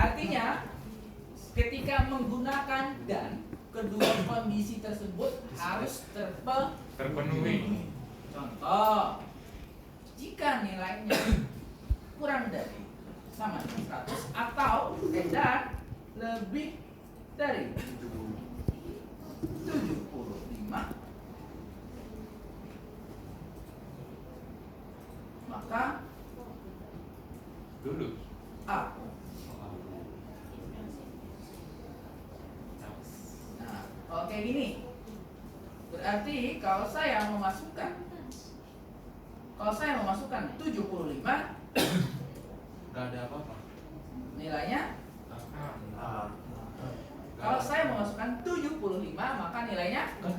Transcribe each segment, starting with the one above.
Artinya ketika menggunakan dan kedua kondisi tersebut harus terpenuhi. Contoh, jika nilainya kurang dari sama dengan 100 atau dan lebih dari 75, maka lulus. A. Nah, kalau kayak gini, berarti kalau saya memasukkan 75, Gak ada apa-apa. nilainya. Kalau saya memasukkan 75, maka nilainya Gak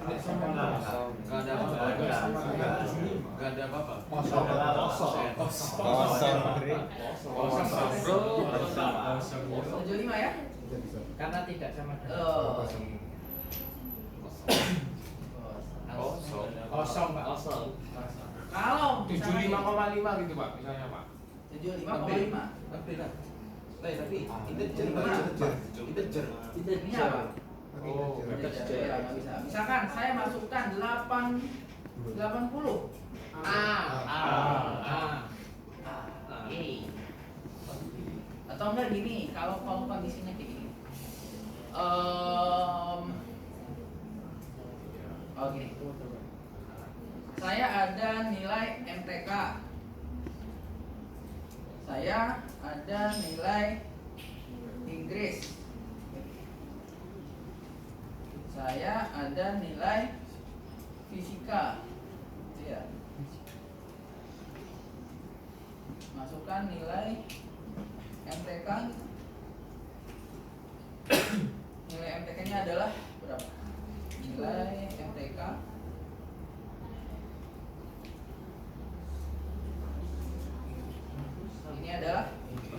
ada apa-apa. Gak ada apa-apa. Kosong. Kosong. 75 ya? Karena tidak sama dengan Oh. Kosong. Pak. Kalau 75,5 gitu Pak, misalnya Pak. 75,5. Tapi Ini apa? Oh, Ya, nggak bisa. Misalkan saya masukkan 80. Atau enggak gini, kalau kondisinya kayak gini. Oke. Saya ada nilai MTK. Saya ada nilai Inggris. Saya ada nilai fisika. Ya. Masukkan nilai MTK. Nilai MTK-nya adalah berapa? Nilai MTK ini adalah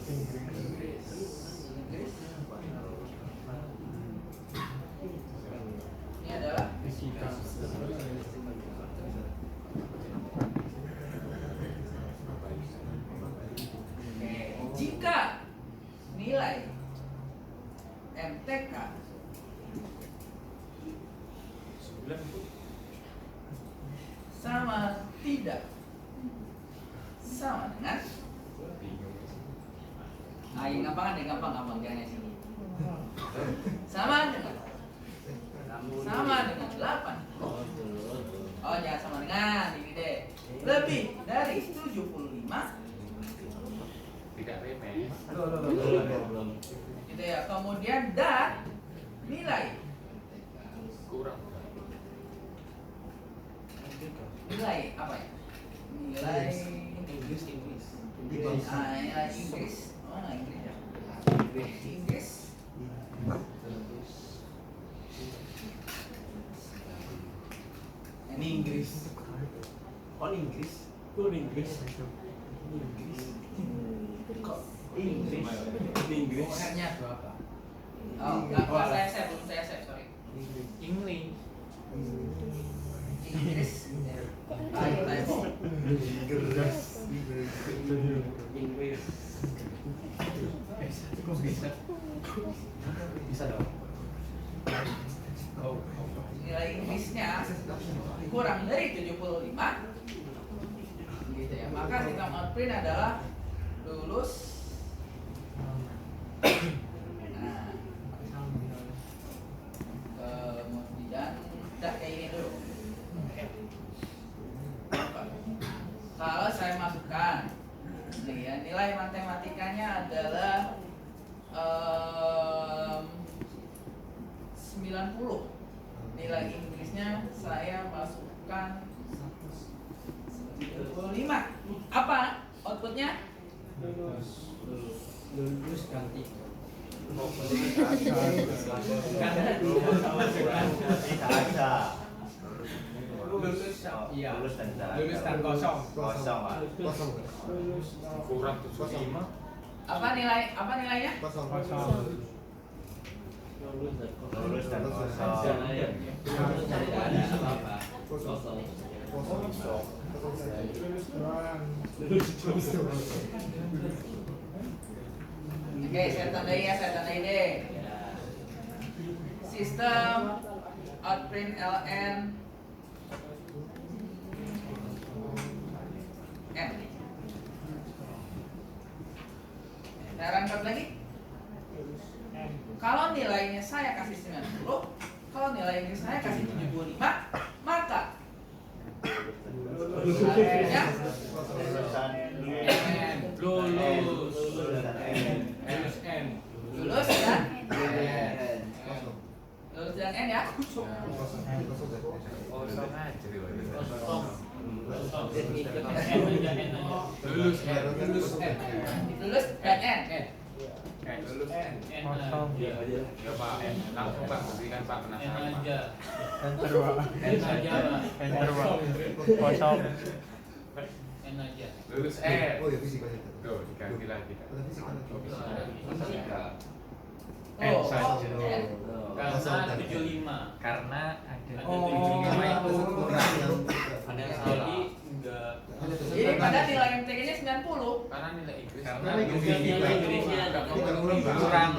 Inggris. Ini adalah jika nilai MTK sama tidak sama dengan yang gampang deh, gampang jangan yang sini. Sama dengan 8. Oh, jangan sama dengan ini deh. Lebih dari 75. Tidak remeh. Gitu ya. Kemudian dan nilai Kurang. nilai apa ya? Nilai Inggris. nilai Inggris. Oh, Inggris ya. Inggris. Ini Inggris. Oh, Inggris. Kok Inggris? Kok Inggris? Inggris. OR-nya berapa? Oh, enggak, saya belum saya sorry. English. Inggris. Typo. Inggris. Bisa dong. Nilai Inggrisnya kurang dari 75 gitu ya, maka sikap outprint adalah lulus. Nah, kemudian udah kayak ini dulu. Kalau saya masukkan nih ya, nilai matematikanya adalah 90. Nilai Inggrisnya saya masukkan 75. Apa outputnya? Lulus ganti. Karena tidak sama dengan lulus iya. lulus dan Lulus dan kosong. Kosong, Pak. Kurang 75. Apa nilainya? Kosong. Lulus dan kosong. Tidak ada apa-apa. Kosong. Oke, saya tandai ya, saya tandai deh. Sistem outprint ln n. Saya rangkap lagi. Kalau nilainya saya kasih 90, kalau nilai Inggris saya kasih 75, maka akhirnya Lulus. lulus dan lulus dan n ya. Kosong aja deh. Lulus. Lulus dan n. Kosong. Ya Pak, langsung Pak, berikan Pak penasaran Pak. Enter Pak. Enter Pak. Kosong. Lulus Oh ya fisika ya. Tuh, diganti lagi. Ada fisika lagi. N Oh, saja. n. Karena 75. Karena ada Oh. 75 itu kurang. Ada yang salah. Jadi enggak. Jadi pada nilai MTK-nya 90 Karena nilai Inggris Karena nilai Inggrisnya Kita kurang. kurang.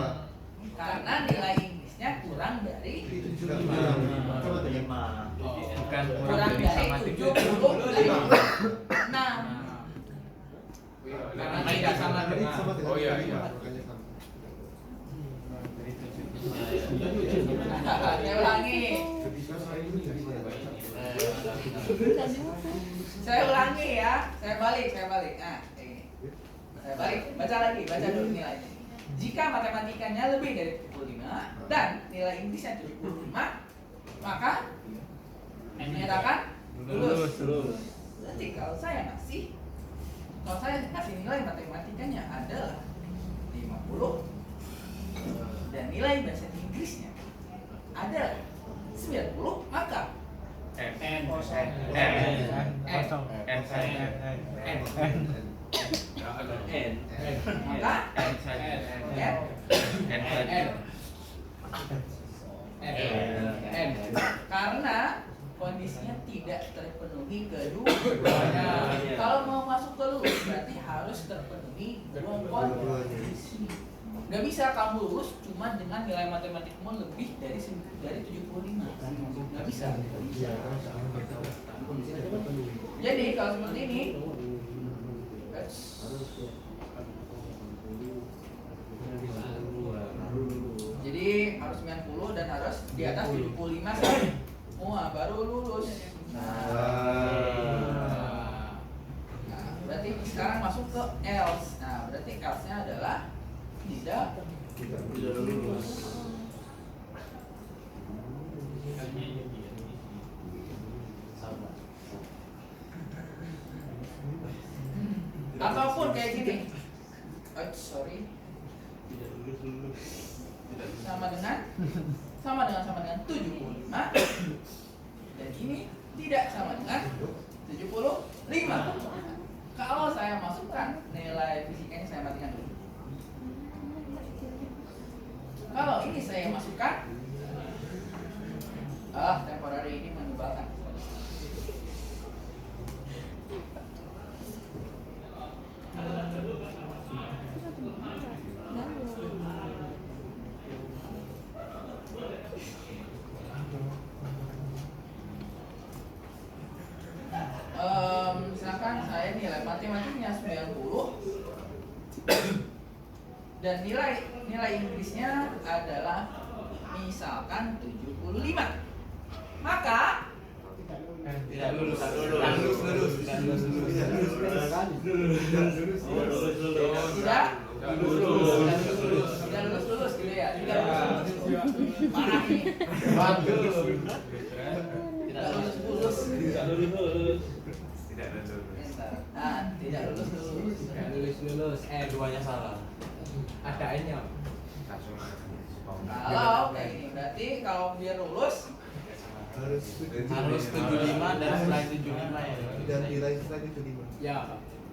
karena nilai Inggrisnya kurang dari Coba terima. Bukan kurang dari dari sama 76. Karena tidak sama dengan. Oh iya, iya. Makanya sama. Saya ulangi. Saya ulangi ya. Saya balik. Nah, ini. Saya balik. Baca lagi. Baca dulu nilainya. Jika matematikanya lebih dari 75 dan nilai Inggrisnya 75, maka menyatakan lulus. Berarti kalau saya kasih nilai matematikanya adalah 50 dan nilai bahasa Inggrisnya adalah 90, maka N. Kosong. N saja. maka N saja. N saja. karena kondisinya tidak terpenuhi keduanya. Kalau mau masuk ke lulus berarti harus terpenuhi dua kondisi. Gak bisa kamu lulus cuma dengan nilai matematikmu lebih dari 75. Gak bisa. Jadi kalau seperti ini, jadi harus 90 dan harus di atas 75 semua baru lulus. Nah, berarti sekarang masuk ke else. Nah, berarti else-nya adalah tidak lulus. Ataupun kayak gini. Sorry. Sama dengan 75 dan ini tidak sama dengan 75. Kalau saya masukkan nilai fisikanya, saya matikan dulu. Kalau ini saya masukkan, temporary ini menyebalkan. Misalkan saya nilai matematiknya 90 dan nilai Inggrisnya adalah misalkan 75, maka Tidak lulus. tidak lulus gitu ya. Tidak lulus. Parah ini. Tidak lulus. Tidak lulus. Nah, tidak lulus. Lulus. Duanya salah. Ada N-nya. Langsung Kalau kayak gini berarti kalau biar lulus Harus 75 dan selain 75 ya. dan nilai selain 75. Ya.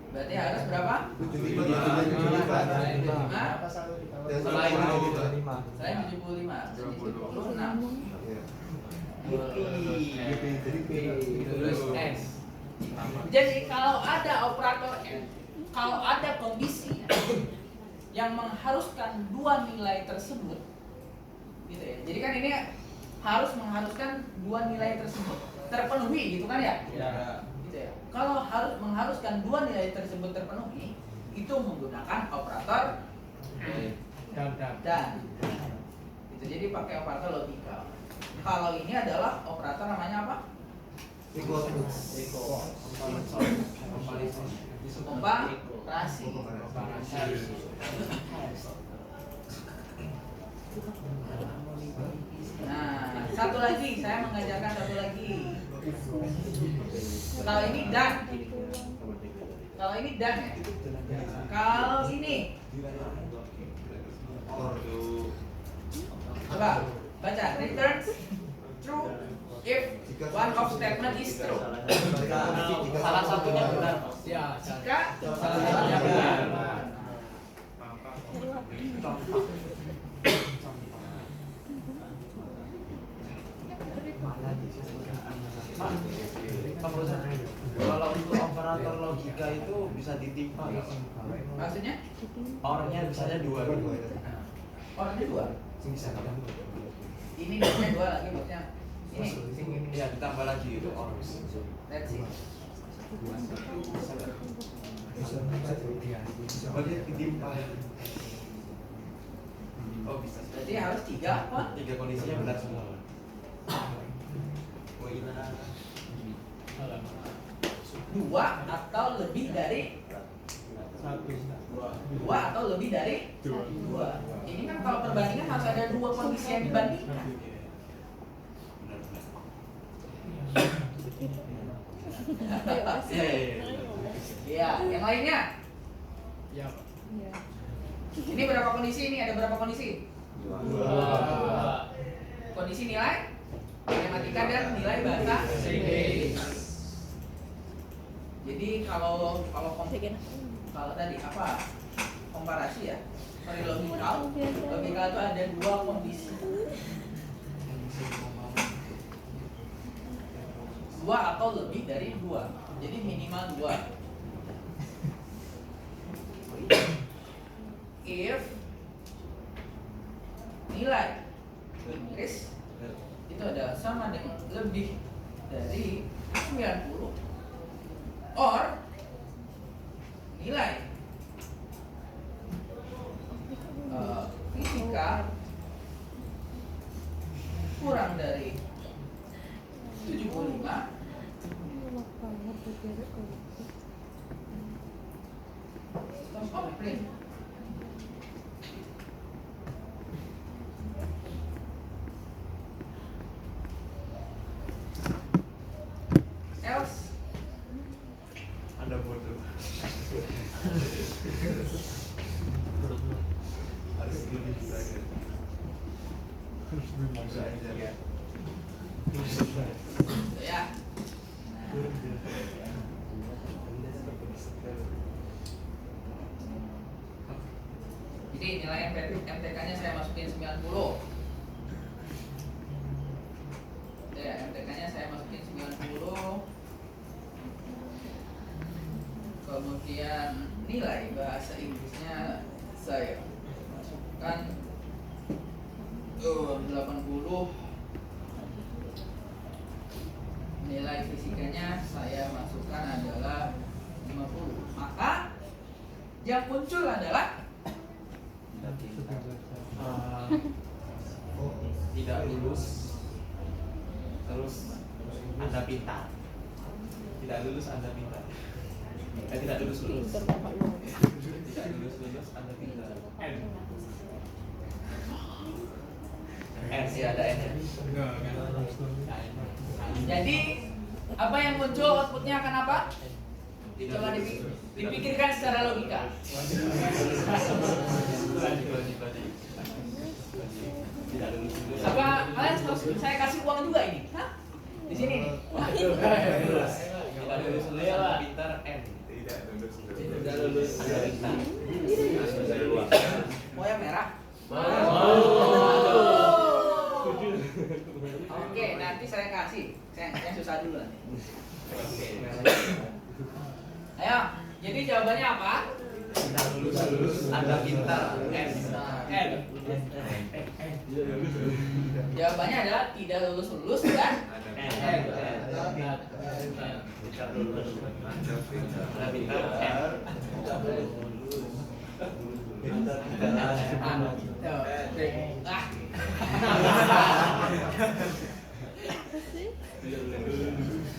berarti harus berapa? 75 dan nilai 75. Selain 75, Dan Selain 75. selain 75, 76. Iya. Jadi Jadi P. lulus S. Jadi kalau ada operator N, kalau ada kondisi yang mengharuskan dua nilai tersebut, gitu ya. Jadi kan ini harus mengharuskan dua nilai tersebut terpenuhi, gitu kan ya? Ya. Gitu ya. Kalau harus mengharuskan dua nilai tersebut terpenuhi, itu menggunakan operator dan. Gitu. Jadi pakai operator logikal. Kalau ini adalah operator namanya apa? Komparasi. Nah, satu lagi, saya mengajarkan satu lagi. Kalau ini dan. Kalau ini dan ya. Kalau ini, coba baca, returns true if one of statement is true. Salah satunya benar. Jika Salah satunya benar. Kalau untuk operator logika itu bisa ditimpa nggak? maksudnya Orangnya bisanya dua gitu. orangnya dua. Bisa nggak? Ini maksudnya dua lagi maksudnya ini. Ya ditambah lagi itu orang. Let's see. Sebagai ditimpa. Oh bisa. Jadi harus tiga apa? Tiga kondisinya benar semua. Oh iya. Dua atau lebih dari dua atau lebih dari dua. Ini kan kalau perbandingan harus ada dua kondisi yang dibandingkan. Iya, yang lainnya. Ini berapa kondisi? Ini ada berapa kondisi? Dua. Kondisi nilai matematika dan nilai bahasa Inggris. Jadi kalau tadi apa? Komparasi ya. Sorry, logikal. Logikal itu ada dua kondisi. Dua atau lebih dari dua. Jadi minimal dua. If nilai Inggris itu adalah sama dengan lebih dari 90 or nilai fisika kurang dari 75, stop komplain. Else Anda bodoh. Harus lebih belajar. ya. Jadi nilai MTK-nya saya masukin 90. Ya, MTK-nya saya masukin 90. Kemudian nilai bahasa Inggrisnya saya masukkan 80. Nilai fisikanya saya masukkan adalah 50. Maka yang muncul adalah Tidak lulus. Terus Anda pintar. Tidak lulus Anda pintar. Tidak lulus. Tidak lulus Anda pintar. N sih ada N. jadi apa yang muncul outputnya akan apa? Coba dipikirkan secara logika. Tidak lulus. Apa kalian harus saya kasih uang juga ini? Hah? Di sini nih. Tidak lulus Anda pintar N. Tidak lulus Anda pintar. Mau yang merah? Oke, nanti saya kasih. Yang susah dulu nanti. Ayo, jadi jawabannya apa? Tidak lulus Anda pintar. N. Jawabannya adalah tidak lulus dan Anda pintar.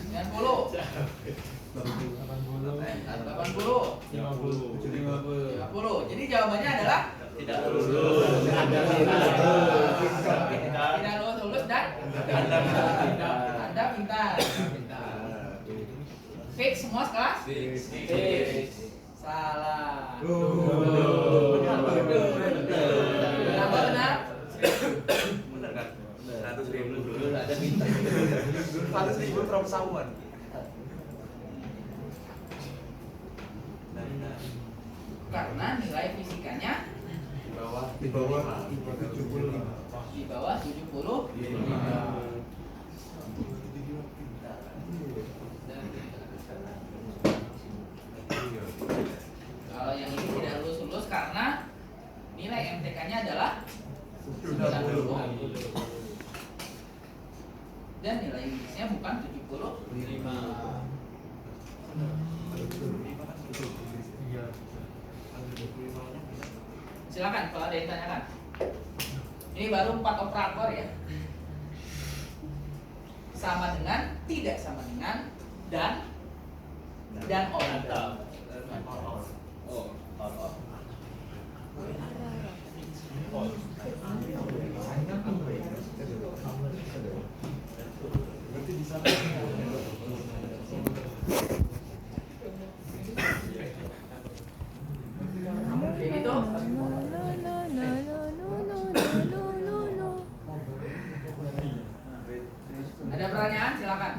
Yang 50. 50. Jadi jawabannya adalah Tidak lulus. tidak lulus dan Anda pintar. Fix semua sekelas? Salah. Kenapa benar? Benar kan? 100.000 dulu. 100.000 persamaan. Karena nilai fisikanya Di bawah 75. di bawah 70. Kalau yang ini tidak lulus karena nilai MTK-nya adalah 90 dan nilai Inggrisnya bukan 75. Silakan kalau ada yang tanyakan. Ini baru 4 operator ya. Sama dengan, tidak sama dengan, dan orang. Begitu. Ada pertanyaan? Silakan.